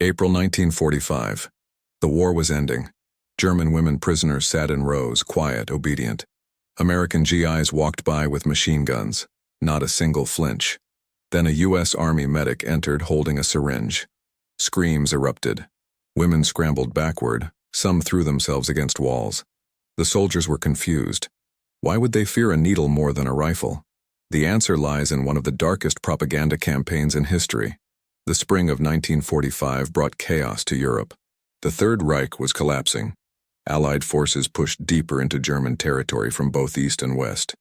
April 1945. The war was ending. German women prisoners sat in rows, quiet, obedient. American G.I.s walked by with machine guns. Not a single flinch. Then a U.S. Army medic entered holding a syringe. Screams erupted. Women scrambled backward. Some threw themselves against walls. The soldiers were confused. Why would they fear a needle more than a rifle? The answer lies in one of the darkest propaganda campaigns in history. The spring of 1945 brought chaos to Europe. The Third Reich was collapsing. Allied forces pushed deeper into German territory from both east and west.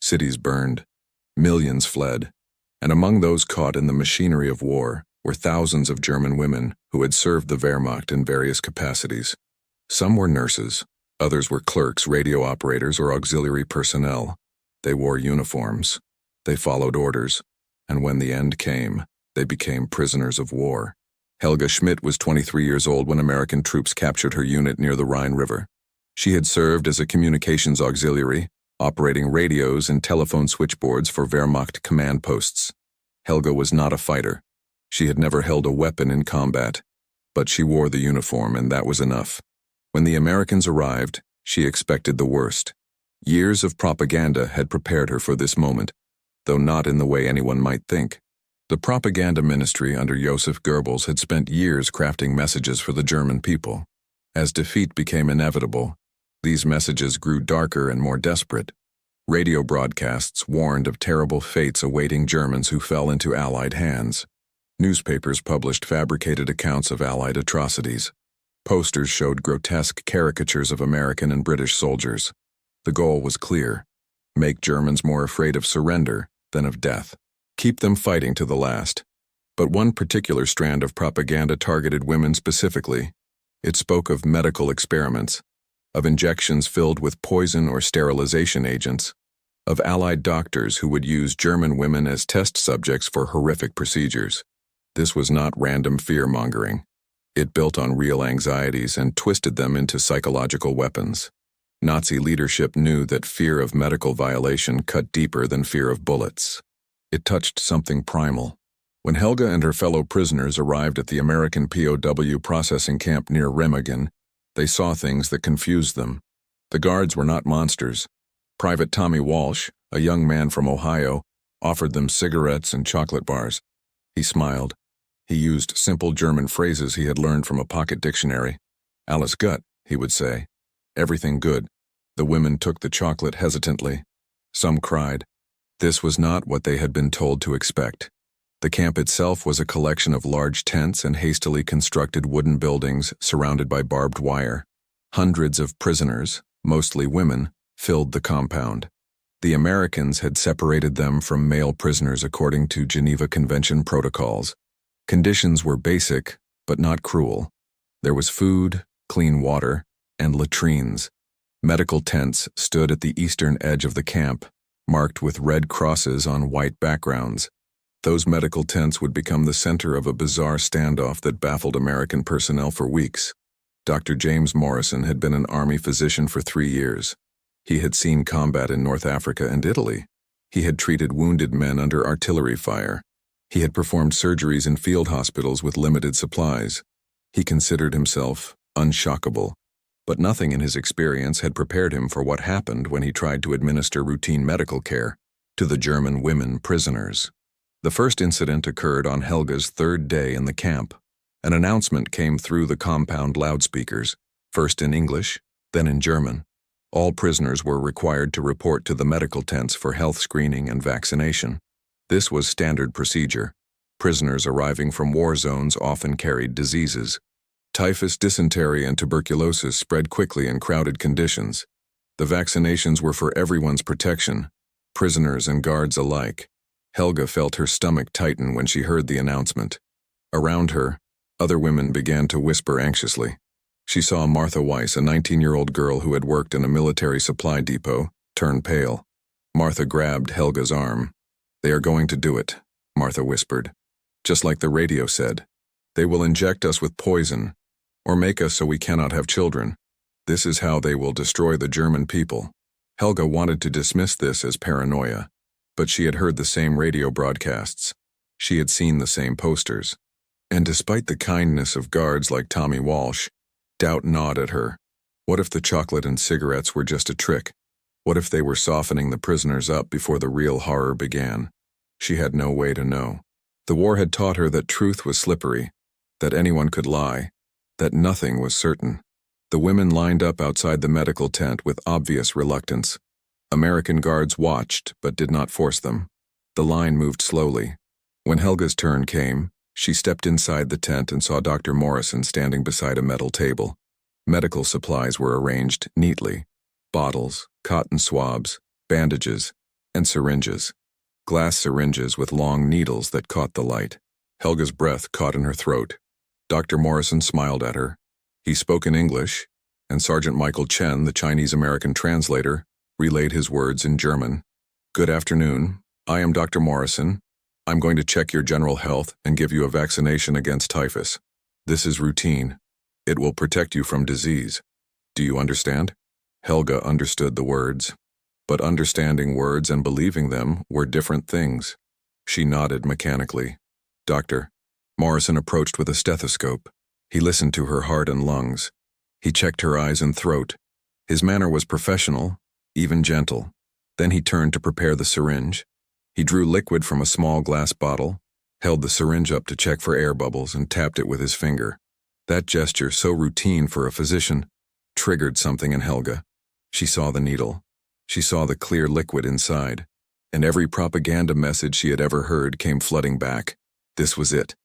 Cities burned. Millions fled. And among those caught in the machinery of war were thousands of German women who had served the Wehrmacht in various capacities. Some were nurses. Others were clerks, radio operators, or auxiliary personnel. They wore uniforms. They followed orders. And when the end came, they became prisoners of war. Helga Schmidt was 23 years old when American troops captured her unit near the Rhine River. She had served as a communications auxiliary, operating radios and telephone switchboards for Wehrmacht command posts. Helga was not a fighter. She had never held a weapon in combat. But she wore the uniform, and that was enough. When the Americans arrived, she expected the worst. Years of propaganda had prepared her for this moment, though not in the way anyone might think. The propaganda ministry under Joseph Goebbels had spent years crafting messages for the German people. As defeat became inevitable, these messages grew darker and more desperate. Radio broadcasts warned of terrible fates awaiting Germans who fell into Allied hands. Newspapers published fabricated accounts of Allied atrocities. Posters showed grotesque caricatures of American and British soldiers. The goal was clear: make Germans more afraid of surrender than of death. Keep them fighting to the last. But one particular strand of propaganda targeted women specifically. It spoke of medical experiments, of injections filled with poison or sterilization agents, of Allied doctors who would use German women as test subjects for horrific procedures. This was not random fear-mongering. It built on real anxieties and twisted them into psychological weapons. Nazi leadership knew that fear of medical violation cut deeper than fear of bullets. It touched something primal. When Helga and her fellow prisoners arrived at the American POW processing camp near Remagen, they saw things that confused them. The guards were not monsters. Private Tommy Walsh, a young man from Ohio, offered them cigarettes and chocolate bars. He smiled. He used simple German phrases he had learned from a pocket dictionary. "Alles gut," he would say. "Everything good." The women took the chocolate hesitantly. Some cried. This was not what they had been told to expect. The camp itself was a collection of large tents and hastily constructed wooden buildings surrounded by barbed wire. Hundreds of prisoners, mostly women, filled the compound. The Americans had separated them from male prisoners according to Geneva Convention protocols. Conditions were basic, but not cruel. There was food, clean water, and latrines. Medical tents stood at the eastern edge of the camp, marked with red crosses on white backgrounds. Those medical tents would become the center of a bizarre standoff that baffled American personnel for weeks. Dr. James Morrison had been an Army physician for 3 years. He had seen combat in North Africa and Italy. He had treated wounded men under artillery fire. He had performed surgeries in field hospitals with limited supplies. He considered himself unshockable. But nothing in his experience had prepared him for what happened when he tried to administer routine medical care to the German women prisoners. The first incident occurred on Helga's third day in the camp. An announcement came through the compound loudspeakers, first in English, then in German. All prisoners were required to report to the medical tents for health screening and vaccination. This was standard procedure. Prisoners arriving from war zones often carried diseases. Typhus, dysentery, and tuberculosis spread quickly in crowded conditions. The vaccinations were for everyone's protection, prisoners and guards alike. Helga felt her stomach tighten when she heard the announcement. Around her, other women began to whisper anxiously. She saw Martha Weiss, a 19-year-old girl who had worked in a military supply depot, turn pale. Martha grabbed Helga's arm. "They are going to do it," Martha whispered. "Just like the radio said. They will inject us with poison, or make us so we cannot have children. This is how they will destroy the German people." Helga wanted to dismiss this as paranoia, but she had heard the same radio broadcasts. She had seen the same posters. And despite the kindness of guards like Tommy Walsh, doubt gnawed at her. What if the chocolate and cigarettes were just a trick? What if they were softening the prisoners up before the real horror began? She had no way to know. The war had taught her that truth was slippery, that anyone could lie, that nothing was certain. The women lined up outside the medical tent with obvious reluctance. American guards watched, but did not force them. The line moved slowly. When Helga's turn came, she stepped inside the tent and saw Dr. Morrison standing beside a metal table. Medical supplies were arranged neatly: bottles, cotton swabs, bandages, and syringes. Glass syringes with long needles that caught the light. Helga's breath caught in her throat. Dr. Morrison smiled at her. He spoke in English, and Sergeant Michael Chen, the Chinese-American translator, relayed his words in German. "Good afternoon. I am Dr. Morrison. I'm going to check your general health and give you a vaccination against typhus. This is routine. It will protect you from disease. Do you understand?" Helga understood the words. But understanding words and believing them were different things. She nodded mechanically. "Doctor." Morrison approached with a stethoscope. He listened to her heart and lungs. He checked her eyes and throat. His manner was professional, even gentle. Then he turned to prepare the syringe. He drew liquid from a small glass bottle, held the syringe up to check for air bubbles, and tapped it with his finger. That gesture, so routine for a physician, triggered something in Helga. She saw the needle. She saw the clear liquid inside, and every propaganda message she had ever heard came flooding back. This was it.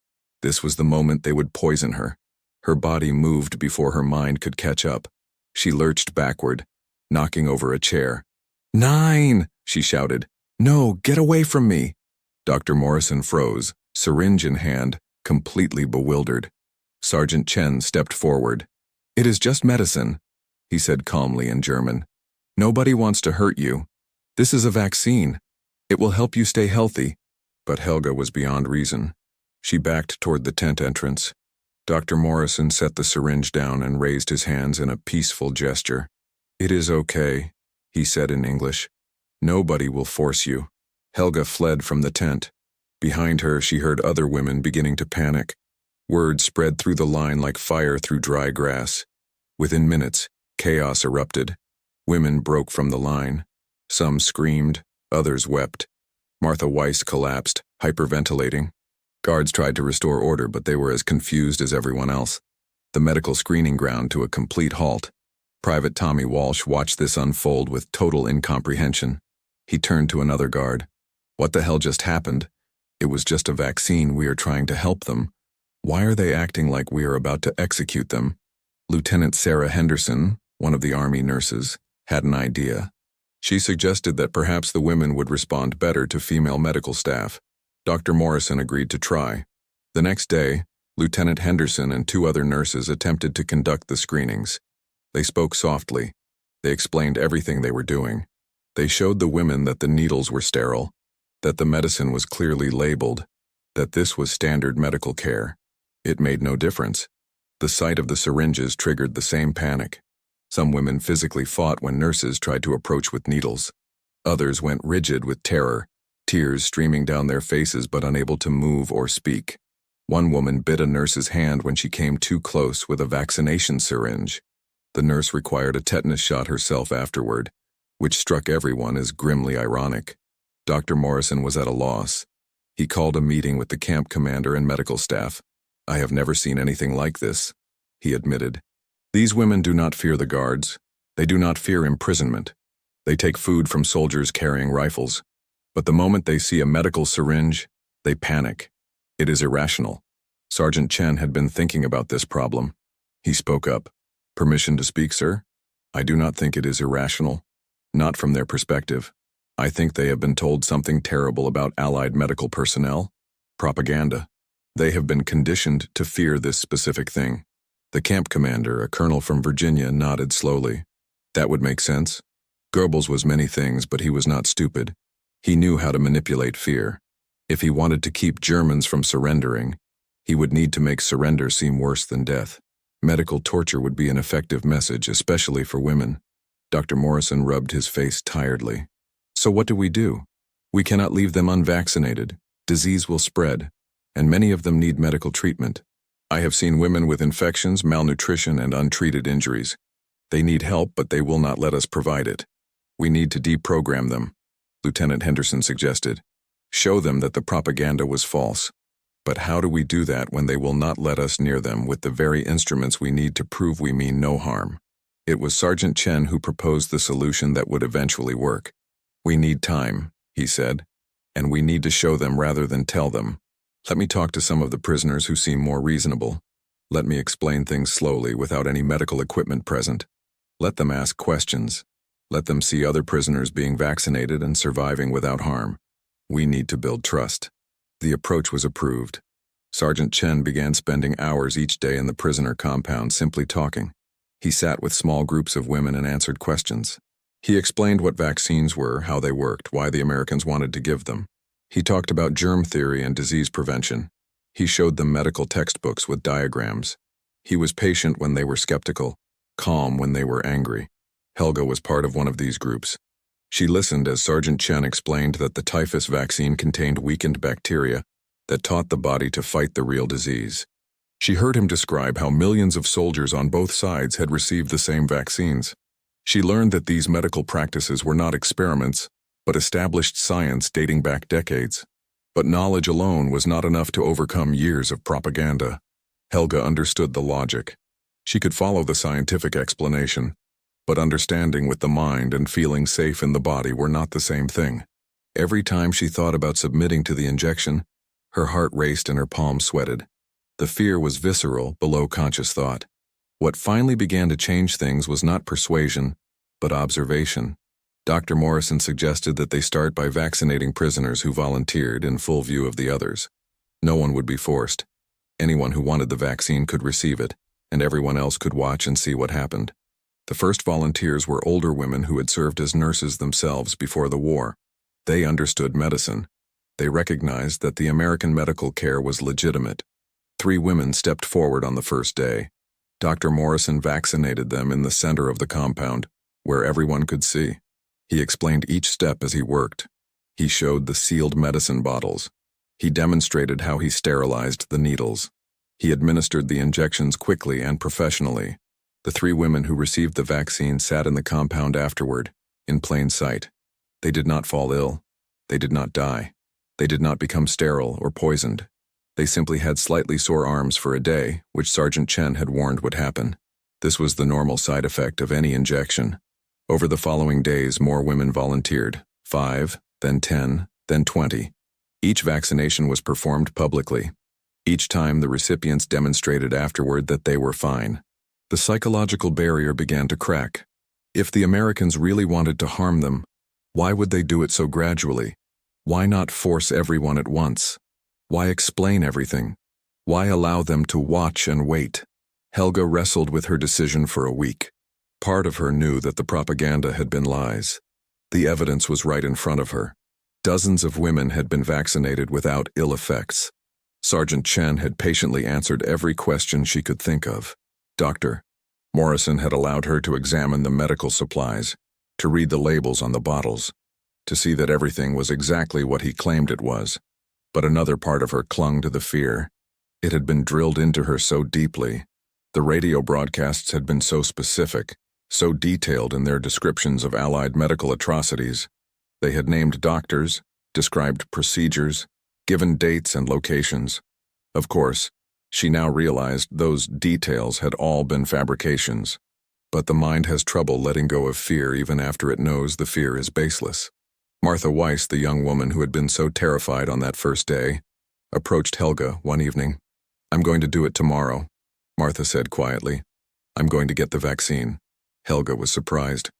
This was the moment they would poison her. Her body moved before her mind could catch up. She lurched backward, knocking over a chair. "9!" she shouted. "No, get away from me!" Dr. Morrison froze, syringe in hand, completely bewildered. Sergeant Chen stepped forward. "It is just medicine," he said calmly in German. "Nobody wants to hurt you. This is a vaccine. It will help you stay healthy." But Helga was beyond reason. She backed toward the tent entrance. Dr. Morrison set the syringe down and raised his hands in a peaceful gesture. "It is okay," he said in English. "Nobody will force you." Helga fled from the tent. Behind her, she heard other women beginning to panic. Word spread through the line like fire through dry grass. Within minutes, chaos erupted. Women broke from the line. Some screamed, others wept. Martha Weiss collapsed, hyperventilating. Guards tried to restore order, but they were as confused as everyone else. The medical screening ground to a complete halt. Private Tommy Walsh watched this unfold with total incomprehension. He turned to another guard. "What the hell just happened? It was just a vaccine. We are trying to help them. Why are they acting like we are about to execute them?" Lieutenant Sarah Henderson, one of the Army nurses, had an idea. She suggested that perhaps the women would respond better to female medical staff. Dr. Morrison agreed to try. The next day, Lieutenant Henderson and 2 other nurses attempted to conduct the screenings. They spoke softly. They explained everything they were doing. They showed the women that the needles were sterile, that the medicine was clearly labeled, that this was standard medical care. It made no difference. The sight of the syringes triggered the same panic. Some women physically fought when nurses tried to approach with needles. Others went rigid with terror, tears streaming down their faces but unable to move or speak. One woman bit a nurse's hand when she came too close with a vaccination syringe. The nurse required a tetanus shot herself afterward, which struck everyone as grimly ironic. Dr. Morrison was at a loss. He called a meeting with the camp commander and medical staff. "I have never seen anything like this," he admitted. "These women do not fear the guards. They do not fear imprisonment. They take food from soldiers carrying rifles. But the moment they see a medical syringe, they panic. It is irrational." Sergeant Chen had been thinking about this problem. He spoke up. "Permission to speak, sir? I do not think it is irrational. Not from their perspective. I think they have been told something terrible about Allied medical personnel. Propaganda. They have been conditioned to fear this specific thing." The camp commander, a colonel from Virginia, nodded slowly. That would make sense. Goebbels was many things, but he was not stupid. He knew how to manipulate fear. If he wanted to keep Germans from surrendering, he would need to make surrender seem worse than death. Medical torture would be an effective message, especially for women. Dr. Morrison rubbed his face tiredly. "So what do? We cannot leave them unvaccinated. Disease will spread. and many of them need medical treatment. I have seen women with infections, malnutrition, and untreated injuries. They need help, but they will not let us provide it. We need to deprogram them," Lieutenant Henderson suggested. "Show them that the propaganda was false. But how do we do that when they will not let us near them with the very instruments we need to prove we mean no harm?" It was Sergeant Chen who proposed the solution that would eventually work. "We need time," he said, "and we need to show them rather than tell them. Let me talk to some of the prisoners who seem more reasonable. Let me explain things slowly without any medical equipment present. Let them ask questions. Let them see other prisoners being vaccinated and surviving without harm. We need to build trust." The approach was approved. Sergeant Chen began spending hours each day in the prisoner compound simply talking. He sat with small groups of women and answered questions. He explained what vaccines were, how they worked, why the Americans wanted to give them. He talked about germ theory and disease prevention. He showed them medical textbooks with diagrams. He was patient when they were skeptical, calm when they were angry. Helga was part of one of these groups. She listened as Sergeant Chen explained that the typhus vaccine contained weakened bacteria that taught the body to fight the real disease. She heard him describe how millions of soldiers on both sides had received the same vaccines. She learned that these medical practices were not experiments, but established science dating back decades. But knowledge alone was not enough to overcome years of propaganda. Helga understood the logic. She could follow the scientific explanation, but understanding with the mind and feeling safe in the body were not the same thing. Every time she thought about submitting to the injection, her heart raced and her palms sweated. The fear was visceral, below conscious thought. What finally began to change things was not persuasion, but observation. Dr. Morrison suggested that they start by vaccinating prisoners who volunteered in full view of the others. No one would be forced. Anyone who wanted the vaccine could receive it, and everyone else could watch and see what happened. The first volunteers were older women who had served as nurses themselves before the war. They understood medicine. They recognized that the American medical care was legitimate. 3 women stepped forward on the first day. Dr. Morrison vaccinated them in the center of the compound, where everyone could see. He explained each step as he worked. He showed the sealed medicine bottles. He demonstrated how he sterilized the needles. He administered the injections quickly and professionally. The 3 women who received the vaccine sat in the compound afterward, in plain sight. They did not fall ill. They did not die. They did not become sterile or poisoned. They simply had slightly sore arms for a day, which Sergeant Chen had warned would happen. This was the normal side effect of any injection. Over the following days, more women volunteered, 5, then 10, then 20. Each vaccination was performed publicly. Each time, the recipients demonstrated afterward that they were fine. The psychological barrier began to crack. If the Americans really wanted to harm them, why would they do it so gradually? Why not force everyone at once? Why explain everything? Why allow them to watch and wait? Helga wrestled with her decision for a week. Part of her knew that the propaganda had been lies. The evidence was right in front of her. Dozens of women had been vaccinated without ill effects. Sergeant Chen had patiently answered every question she could think of. Dr. Morrison had allowed her to examine the medical supplies, to read the labels on the bottles, to see that everything was exactly what he claimed it was. But another part of her clung to the fear. It had been drilled into her so deeply. The radio broadcasts had been so specific, so detailed in their descriptions of Allied medical atrocities. They had named doctors, described procedures, given dates and locations. Of course, she now realized those details had all been fabrications. But the mind has trouble letting go of fear even after it knows the fear is baseless. Martha Weiss, the young woman who had been so terrified on that first day, approached Helga one evening. "I'm going to do it tomorrow," Martha said quietly. "I'm going to get the vaccine." Helga was surprised.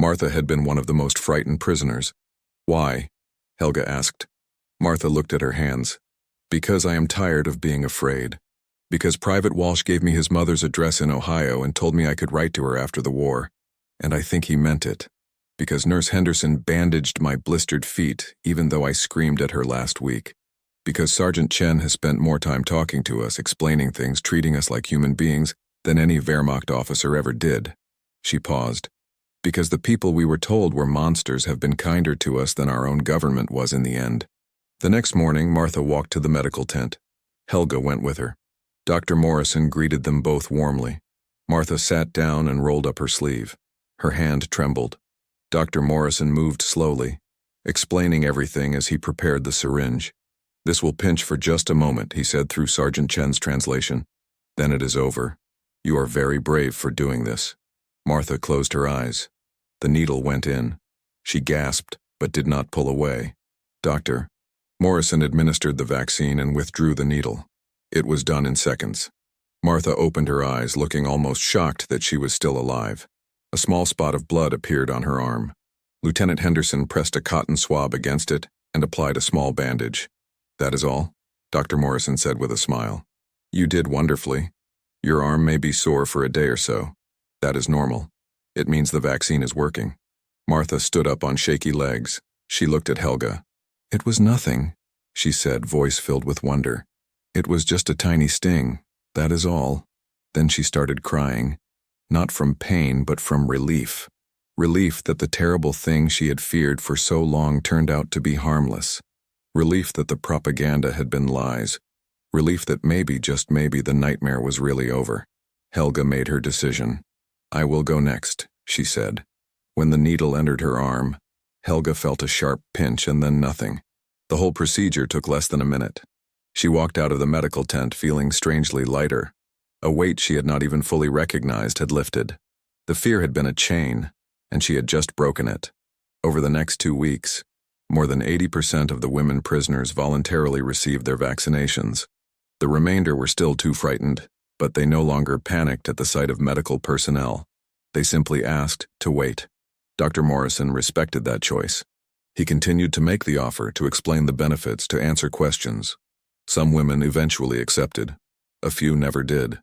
Martha had been one of the most frightened prisoners. "Why?" Helga asked. Martha looked at her hands. "Because I am tired of being afraid. Because Private Walsh gave me his mother's address in Ohio and told me I could write to her after the war. And I think he meant it. Because Nurse Henderson bandaged my blistered feet even though I screamed at her last week. Because Sergeant Chen has spent more time talking to us, explaining things, treating us like human beings than any Wehrmacht officer ever did." She paused. "Because the people we were told were monsters have been kinder to us than our own government was in the end." The next morning, Martha walked to the medical tent. Helga went with her. Dr. Morrison greeted them both warmly. Martha sat down and rolled up her sleeve. Her hand trembled. Dr. Morrison moved slowly, explaining everything as he prepared the syringe. "This will pinch for just a moment," he said through Sergeant Chen's translation. "Then it is over. You are very brave for doing this." Martha closed her eyes. The needle went in. She gasped, but did not pull away. "Doctor." Morrison administered the vaccine and withdrew the needle. It was done in seconds. Martha opened her eyes, looking almost shocked that she was still alive. A small spot of blood appeared on her arm. Lieutenant Henderson pressed a cotton swab against it and applied a small bandage. "That is all," Dr. Morrison said with a smile. "You did wonderfully. Your arm may be sore for a day or so. That is normal. It means the vaccine is working." Martha stood up on shaky legs. She looked at Helga. "It was nothing," she said, voice filled with wonder. "It was just a tiny sting. That is all." Then she started crying, not from pain but from relief. Relief that the terrible thing she had feared for so long turned out to be harmless. Relief that the propaganda had been lies. Relief that maybe, just maybe, the nightmare was really over. Helga made her decision. "I will go next," she said. When the needle entered her arm, Helga felt a sharp pinch and then nothing. The whole procedure took less than a minute. She walked out of the medical tent feeling strangely lighter. A weight she had not even fully recognized had lifted. The fear had been a chain, and she had just broken it. Over the next 2 weeks, more than 80% of the women prisoners voluntarily received their vaccinations. The remainder were still too frightened, but they no longer panicked at the sight of medical personnel. They simply asked to wait. Dr. Morrison respected that choice. He continued to make the offer, to explain the benefits, to answer questions. Some women eventually accepted. A few never did.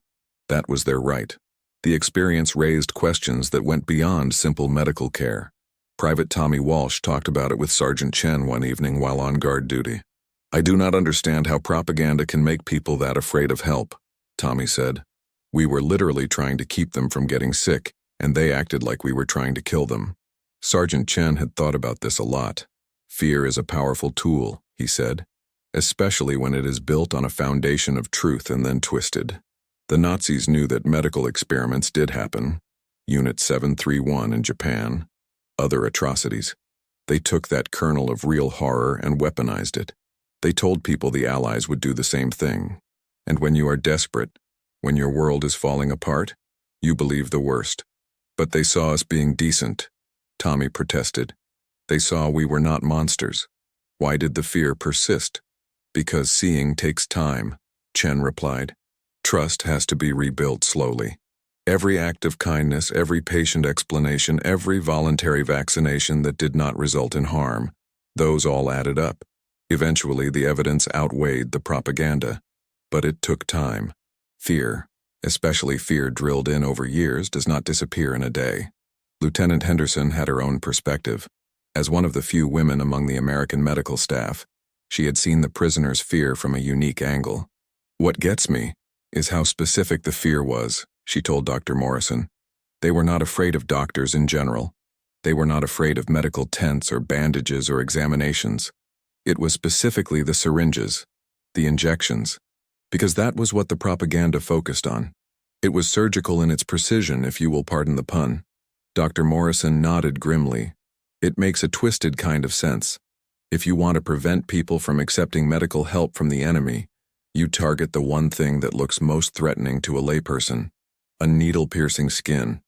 That was their right. The experience raised questions that went beyond simple medical care. Private Tommy Walsh talked about it with Sergeant Chen one evening while on guard duty. "I do not understand how propaganda can make people that afraid of help," Tommy said. "We were literally trying to keep them from getting sick, and they acted like we were trying to kill them." Sergeant Chen had thought about this a lot. "Fear is a powerful tool," he said, "especially when it is built on a foundation of truth and then twisted." The Nazis knew that medical experiments did happen. Unit 731 in Japan. Other atrocities. They took that kernel of real horror and weaponized it. They told people the Allies would do the same thing. And when you are desperate, when your world is falling apart, you believe the worst. "But they saw us being decent," Tommy protested. "They saw we were not monsters. Why did the fear persist?" "Because seeing takes time," Chen replied. "Trust has to be rebuilt slowly. Every act of kindness, every patient explanation, every voluntary vaccination that did not result in harm, those all added up. Eventually, the evidence outweighed the propaganda. But it took time. Fear, especially fear drilled in over years, does not disappear in a day." Lieutenant Henderson had her own perspective. As one of the few women among the American medical staff, she had seen the prisoners' fear from a unique angle. "What gets me is how specific the fear was," she told Dr. Morrison. "They were not afraid of doctors in general. They were not afraid of medical tents or bandages or examinations. It was specifically the syringes, the injections, because that was what the propaganda focused on. It was surgical in its precision, if you will pardon the pun." Dr. Morrison nodded grimly. "It makes a twisted kind of sense. If you want to prevent people from accepting medical help from the enemy, you target the one thing that looks most threatening to a layperson: a needle-piercing skin.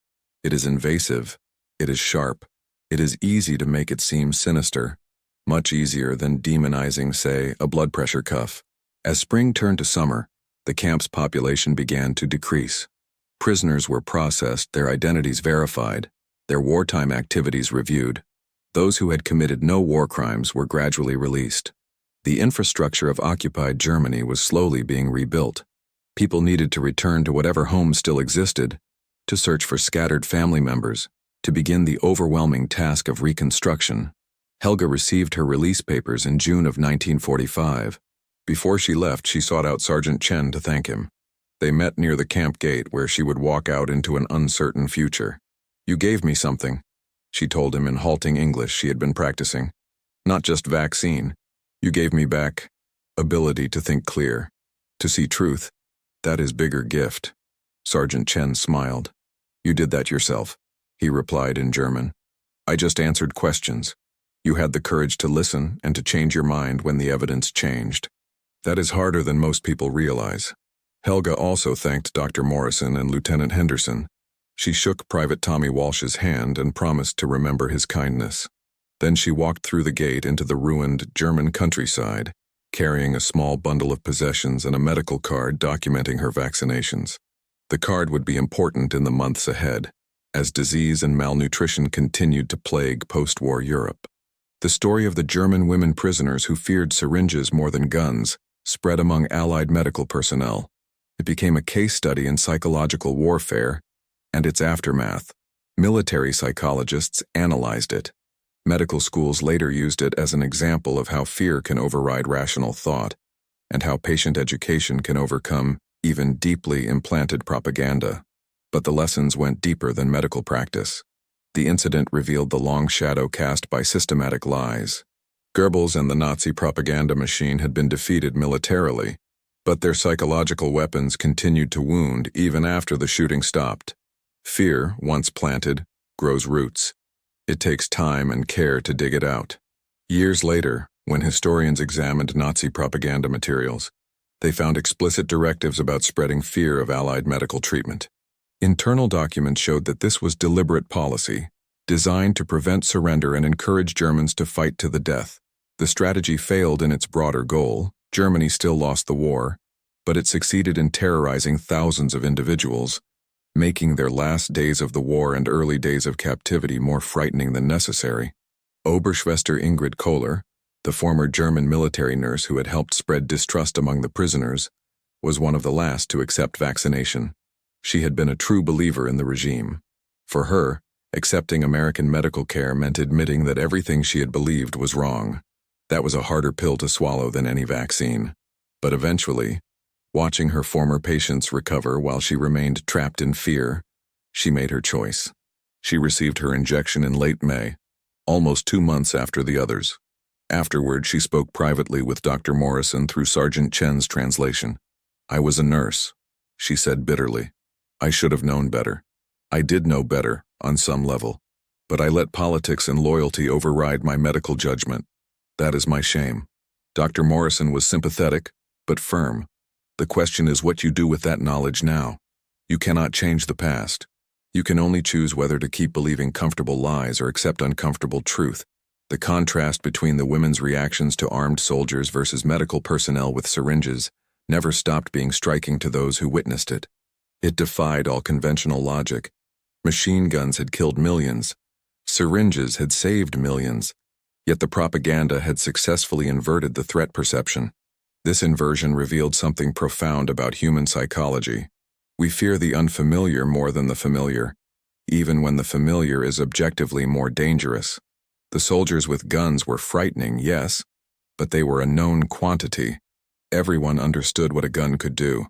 It is invasive. It is sharp. It is easy to make it seem sinister. Much easier than demonizing, say, a blood pressure cuff." As spring turned to summer, the camp's population began to decrease. Prisoners were processed, their identities verified, their wartime activities reviewed. Those who had committed no war crimes were gradually released. The infrastructure of occupied Germany was slowly being rebuilt. People needed to return to whatever homes still existed, to search for scattered family members, to begin the overwhelming task of reconstruction. Helga received her release papers in June of 1945. Before she left, she sought out Sergeant Chen to thank him. They met near the camp gate, where she would walk out into an uncertain future. "You gave me something," she told him in halting English she had been practicing. "Not just vaccine. You gave me back ability to think clear, To see truth, that is bigger gift. Sergeant Chen smiled. You did that yourself, he replied in German. I just answered questions. You had the courage to listen and to change your mind when the evidence changed. That is harder than most people realize. Helga also thanked Dr. Morrison and Lieutenant Henderson. She shook Private Tommy Walsh's hand and promised to remember his kindness. Then she walked through the gate into the ruined German countryside, carrying a small bundle of possessions and a medical card documenting her vaccinations. The card would be important in the months ahead, as disease and malnutrition continued to plague post-war Europe. The story of the German women prisoners who feared syringes more than guns spread among Allied medical personnel. It became a case study in psychological warfare and its aftermath. Military psychologists analyzed it. Medical schools later used it as an example of how fear can override rational thought, and how patient education can overcome even deeply implanted propaganda. But the lessons went deeper than medical practice. The incident revealed the long shadow cast by systematic lies. Goebbels and the Nazi propaganda machine had been defeated militarily, but their psychological weapons continued to wound even after the shooting stopped. Fear, once planted, grows roots. It takes time and care to dig it out. Years later, when historians examined Nazi propaganda materials, they found explicit directives about spreading fear of Allied medical treatment. Internal documents showed that this was deliberate policy, designed to prevent surrender and encourage Germans to fight to the death. The strategy failed in its broader goal. Germany still lost the war, but it succeeded in terrorizing thousands of individuals, making their last days of the war and early days of captivity more frightening than necessary. Oberschwester Ingrid Kohler, the former German military nurse who had helped spread distrust among the prisoners, was one of the last to accept vaccination. She had been a true believer in the regime. For her, accepting American medical care meant admitting that everything she had believed was wrong. That was a harder pill to swallow than any vaccine. But eventually, watching her former patients recover while she remained trapped in fear, she made her choice. She received her injection in late May, almost 2 months after the others. Afterward, she spoke privately with Dr. Morrison through Sergeant Chen's translation. I was a nurse, she said bitterly. I should have known better. I did know better, on some level, but I let politics and loyalty override my medical judgment. That is my shame. Dr. Morrison was sympathetic, but firm. The question is what you do with that knowledge now. You cannot change the past. You can only choose whether to keep believing comfortable lies or accept uncomfortable truth. The contrast between the women's reactions to armed soldiers versus medical personnel with syringes never stopped being striking to those who witnessed it. It defied all conventional logic. Machine guns had killed millions. Syringes had saved millions. Yet the propaganda had successfully inverted the threat perception. This inversion revealed something profound about human psychology. We fear the unfamiliar more than the familiar, even when the familiar is objectively more dangerous. The soldiers with guns were frightening, yes, but they were a known quantity. Everyone understood what a gun could do.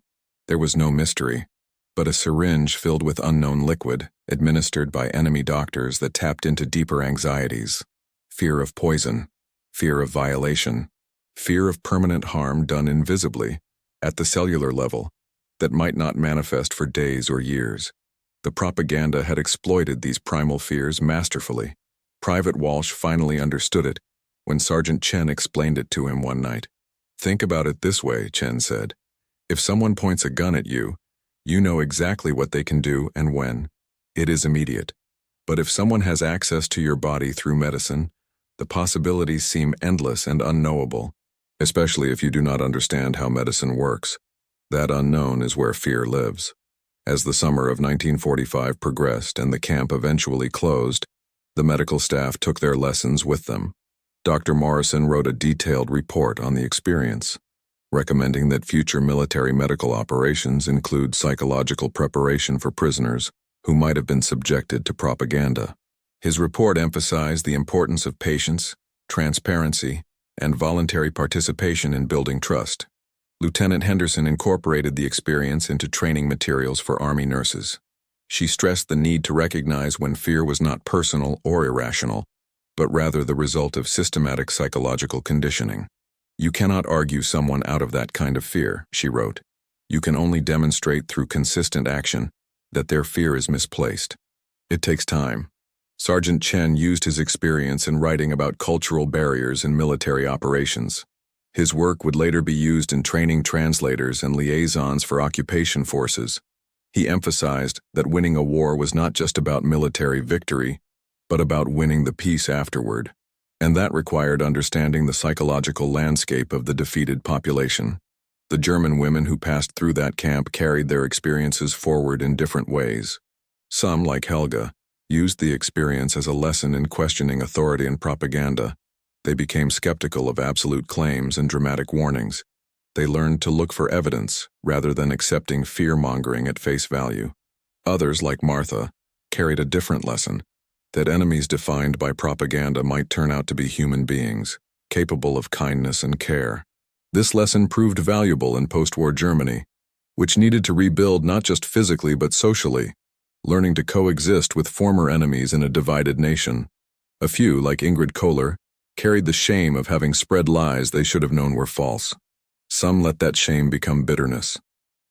There was no mystery. But a syringe filled with unknown liquid, administered by enemy doctors that tapped into deeper anxieties. Fear of poison, fear of violation, fear of permanent harm done invisibly, at the cellular level, that might not manifest for days or years. The propaganda had exploited these primal fears masterfully. Private Walsh finally understood it when Sergeant Chen explained it to him one night. Think about it this way, Chen said. If someone points a gun at you, you know exactly what they can do and when. It is immediate. But if someone has access to your body through medicine, the possibilities seem endless and unknowable, especially if you do not understand how medicine works. That unknown is where fear lives. As the summer of 1945 progressed and the camp eventually closed, the medical staff took their lessons with them. Dr. Morrison wrote a detailed report on the experience, recommending that future military medical operations include psychological preparation for prisoners who might have been subjected to propaganda. His report emphasized the importance of patience, transparency, and voluntary participation in building trust. Lieutenant Henderson incorporated the experience into training materials for Army nurses. She stressed the need to recognize when fear was not personal or irrational, but rather the result of systematic psychological conditioning. "You cannot argue someone out of that kind of fear," she wrote. "You can only demonstrate through consistent action that their fear is misplaced. It takes time." Sergeant Chen used his experience in writing about cultural barriers in military operations. His work would later be used in training translators and liaisons for occupation forces. He emphasized that winning a war was not just about military victory, but about winning the peace afterward, and that required understanding the psychological landscape of the defeated population. The German women who passed through that camp carried their experiences forward in different ways. Some, like Helga, used the experience as a lesson in questioning authority and propaganda. They became skeptical of absolute claims and dramatic warnings. They learned to look for evidence rather than accepting fear-mongering at face value. Others, like Martha, carried a different lesson, that enemies defined by propaganda might turn out to be human beings, capable of kindness and care. This lesson proved valuable in post-war Germany, which needed to rebuild not just physically but socially, learning to coexist with former enemies in a divided nation. A few, like Ingrid Kohler, carried the shame of having spread lies they should have known were false. Some let that shame become bitterness.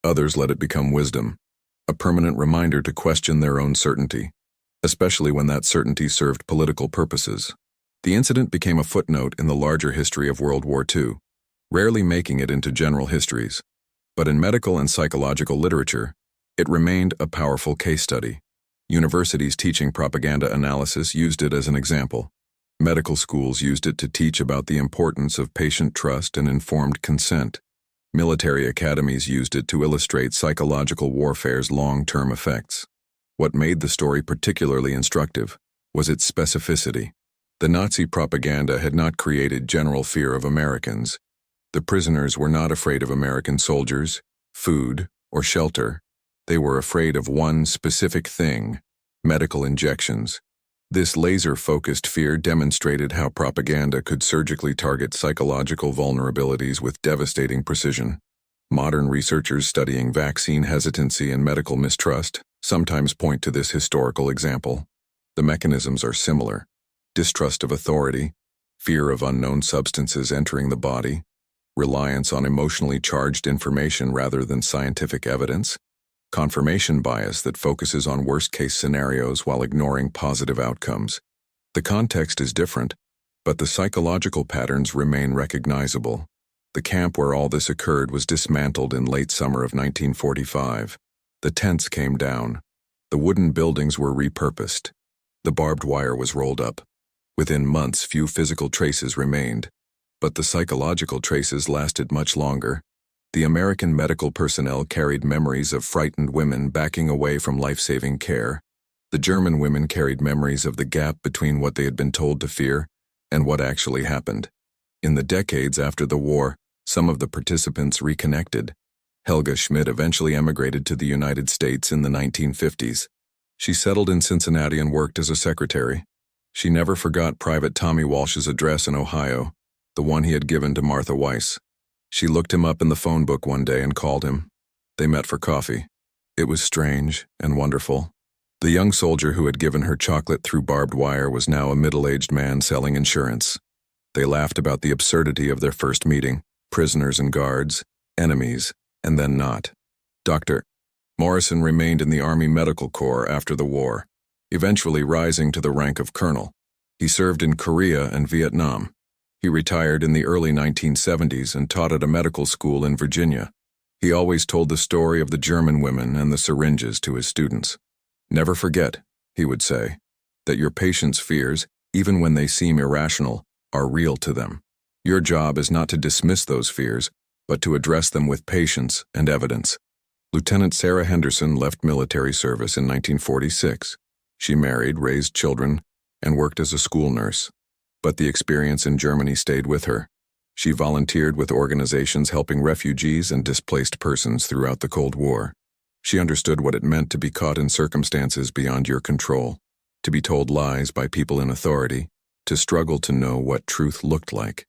Others let it become wisdom, a permanent reminder to question their own certainty, especially when that certainty served political purposes. The incident became a footnote in the larger history of World War II, rarely making it into general histories. But in medical and psychological literature, it remained a powerful case study. Universities teaching propaganda analysis used it as an example. Medical schools used it to teach about the importance of patient trust and informed consent. Military academies used it to illustrate psychological warfare's long-term effects. What made the story particularly instructive was its specificity. The Nazi propaganda had not created general fear of Americans. The prisoners were not afraid of American soldiers, food, or shelter. They were afraid of one specific thing: medical injections. This laser-focused fear demonstrated how propaganda could surgically target psychological vulnerabilities with devastating precision. Modern researchers studying vaccine hesitancy and medical mistrust sometimes point to this historical example. The mechanisms are similar: distrust of authority, fear of unknown substances entering the body, reliance on emotionally charged information rather than scientific evidence, confirmation bias that focuses on worst-case scenarios while ignoring positive outcomes. The context is different, but the psychological patterns remain recognizable. The camp where all this occurred was dismantled in late summer of 1945. The tents came down. The wooden buildings were repurposed. The barbed wire was rolled up. Within months, few physical traces remained, but the psychological traces lasted much longer. The American medical personnel carried memories of frightened women backing away from life-saving care. The German women carried memories of the gap between what they had been told to fear and what actually happened. In the decades after the war, some of the participants reconnected. Helga Schmidt eventually emigrated to the United States in the 1950s. She settled in Cincinnati and worked as a secretary. She never forgot Private Tommy Walsh's address in Ohio, the one he had given to Martha Weiss. She looked him up in the phone book one day and called him. They met for coffee. It was strange and wonderful. The young soldier who had given her chocolate through barbed wire was now a middle-aged man selling insurance. They laughed about the absurdity of their first meeting: prisoners and guards, enemies, and then not. Dr. Morrison remained in the Army Medical Corps after the war, eventually rising to the rank of colonel. He served in Korea and Vietnam. He retired in the early 1970s and taught at a medical school in Virginia. He always told the story of the German women and the syringes to his students. "Never forget," he would say, "that your patient's fears, even when they seem irrational, are real to them. Your job is not to dismiss those fears, but to address them with patience and evidence." Lieutenant Sarah Henderson left military service in 1946. She married, raised children, and worked as a school nurse. But the experience in Germany stayed with her. She volunteered with organizations helping refugees and displaced persons throughout the Cold War. She understood what it meant to be caught in circumstances beyond your control, to be told lies by people in authority, to struggle to know what truth looked like.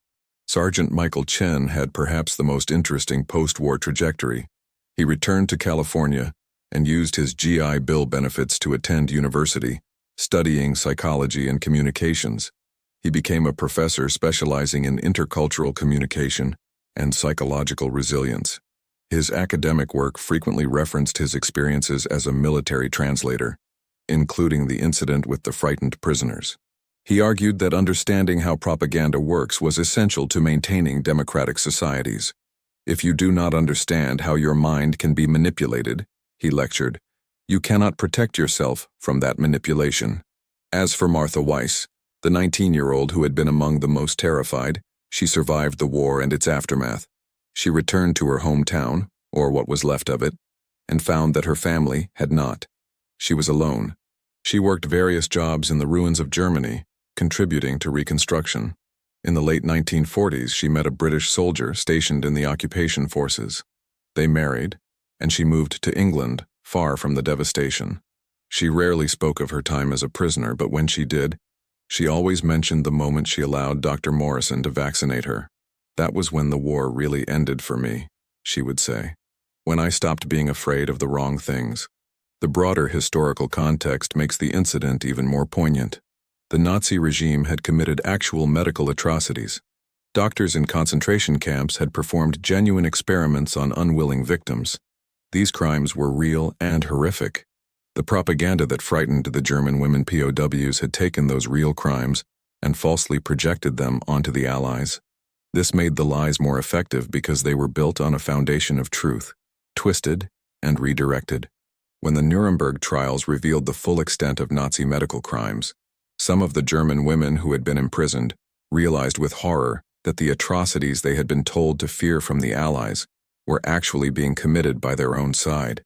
Sergeant Michael Chen had perhaps the most interesting post-war trajectory. He returned to California and used his GI Bill benefits to attend university, studying psychology and communications. He became a professor specializing in intercultural communication and psychological resilience. His academic work frequently referenced his experiences as a military translator, including the incident with the frightened prisoners. He argued that understanding how propaganda works was essential to maintaining democratic societies. If you do not understand how your mind can be manipulated, he lectured, you cannot protect yourself from that manipulation. As for Martha Weiss, the 19-year-old who had been among the most terrified, she survived the war and its aftermath. She returned to her hometown, or what was left of it, and found that her family had not. She was alone. She worked various jobs in the ruins of Germany, contributing to reconstruction. In the late 1940s, she met a British soldier stationed in the occupation forces. They married, and she moved to England, far from the devastation. She rarely spoke of her time as a prisoner, but when she did, she always mentioned the moment she allowed Dr. Morrison to vaccinate her. That was when the war really ended for me, she would say, when I stopped being afraid of the wrong things. The broader historical context makes the incident even more poignant. The Nazi regime had committed actual medical atrocities. Doctors in concentration camps had performed genuine experiments on unwilling victims. These crimes were real and horrific. The propaganda that frightened the German women POWs had taken those real crimes and falsely projected them onto the Allies. This made the lies more effective because they were built on a foundation of truth, twisted and redirected. When the Nuremberg trials revealed the full extent of Nazi medical crimes, some of the German women who had been imprisoned realized with horror that the atrocities they had been told to fear from the Allies were actually being committed by their own side.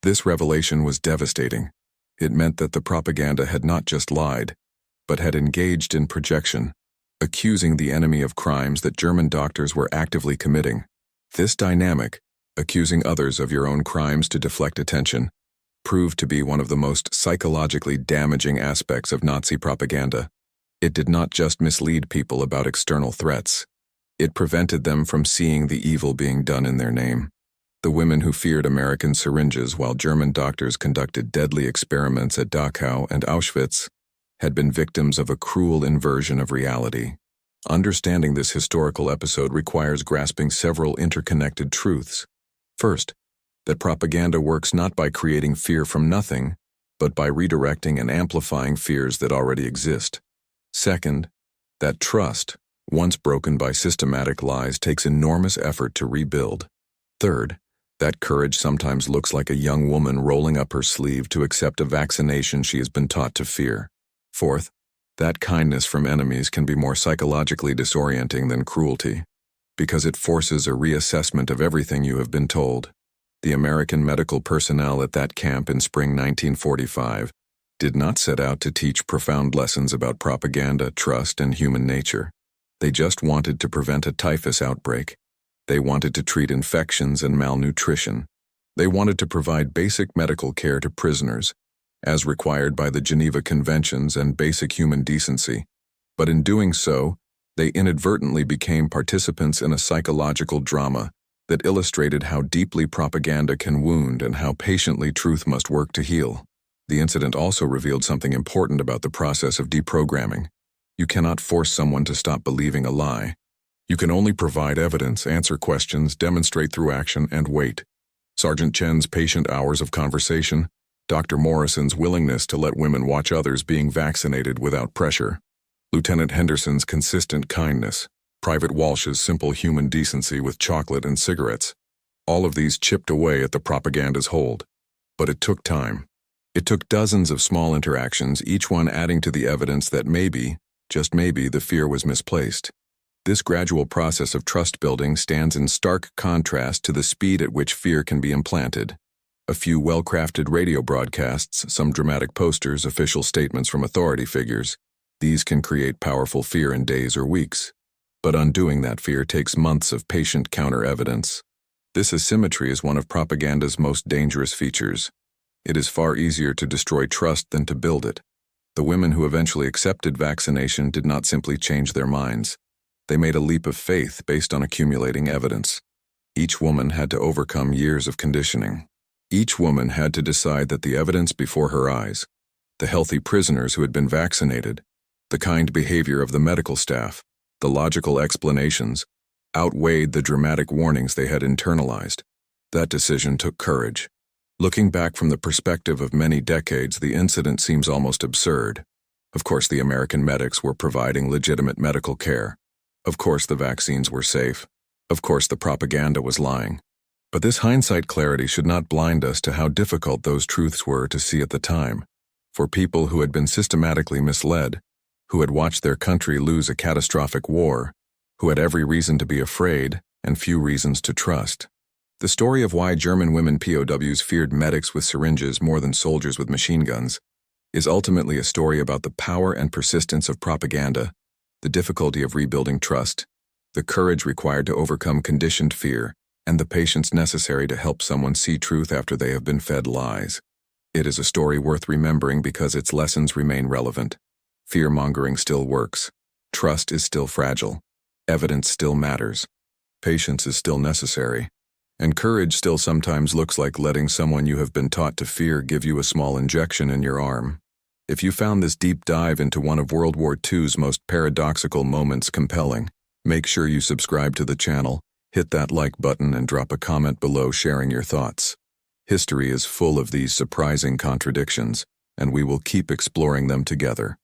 This revelation was devastating. It meant that the propaganda had not just lied, but had engaged in projection, accusing the enemy of crimes that German doctors were actively committing. This dynamic, accusing others of your own crimes to deflect attention, proved to be one of the most psychologically damaging aspects of Nazi propaganda. It did not just mislead people about external threats. It prevented them from seeing the evil being done in their name. The women who feared American syringes while German doctors conducted deadly experiments at Dachau and Auschwitz had been victims of a cruel inversion of reality. Understanding this historical episode requires grasping several interconnected truths. First, that propaganda works not by creating fear from nothing, but by redirecting and amplifying fears that already exist. Second, that trust, once broken by systematic lies, takes enormous effort to rebuild. Third, that courage sometimes looks like a young woman rolling up her sleeve to accept a vaccination she has been taught to fear. Fourth, that kindness from enemies can be more psychologically disorienting than cruelty, because it forces a reassessment of everything you have been told. The American medical personnel at that camp in spring 1945 did not set out to teach profound lessons about propaganda, trust, and human nature. They just wanted to prevent a typhus outbreak. They wanted to treat infections and malnutrition. They wanted to provide basic medical care to prisoners, as required by the Geneva Conventions and basic human decency. But in doing so, they inadvertently became participants in a psychological drama that illustrated how deeply propaganda can wound and how patiently truth must work to heal. The incident also revealed something important about the process of deprogramming. You cannot force someone to stop believing a lie. You can only provide evidence, answer questions, demonstrate through action, and wait. Sergeant Chen's patient hours of conversation, Dr. Morrison's willingness to let women watch others being vaccinated without pressure, Lieutenant Henderson's consistent kindness, Private Walsh's simple human decency with chocolate and cigarettes. All of these chipped away at the propaganda's hold. But it took time. It took dozens of small interactions, each one adding to the evidence that maybe, just maybe, the fear was misplaced. This gradual process of trust building stands in stark contrast to the speed at which fear can be implanted. A few well-crafted radio broadcasts, some dramatic posters, official statements from authority figures, these can create powerful fear in days or weeks. But undoing that fear takes months of patient counter-evidence. This asymmetry is one of propaganda's most dangerous features. It is far easier to destroy trust than to build it. The women who eventually accepted vaccination did not simply change their minds. They made a leap of faith based on accumulating evidence. Each woman had to overcome years of conditioning. Each woman had to decide that the evidence before her eyes, the healthy prisoners who had been vaccinated, The kind behavior of the medical staff, the logical explanations, outweighed the dramatic warnings they had internalized. That decision took courage. Looking back from the perspective of many decades, the incident seems almost absurd. Of course, the American medics were providing legitimate medical care. Of course, the vaccines were safe. Of course, the propaganda was lying. But this hindsight clarity should not blind us to how difficult those truths were to see at the time. For people who had been systematically misled, who had watched their country lose a catastrophic war, who had every reason to be afraid and few reasons to trust. The story of why German women POWs feared medics with syringes more than soldiers with machine guns is ultimately a story about the power and persistence of propaganda, the difficulty of rebuilding trust, the courage required to overcome conditioned fear, and the patience necessary to help someone see truth after they have been fed lies. It is a story worth remembering because its lessons remain relevant. Fear-mongering still works. Trust is still fragile. Evidence still matters. Patience is still necessary. And courage still sometimes looks like letting someone you have been taught to fear give you a small injection in your arm. If you found this deep dive into one of World War II's most paradoxical moments compelling, make sure you subscribe to the channel, hit that like button, and drop a comment below sharing your thoughts. History is full of these surprising contradictions, and we will keep exploring them together.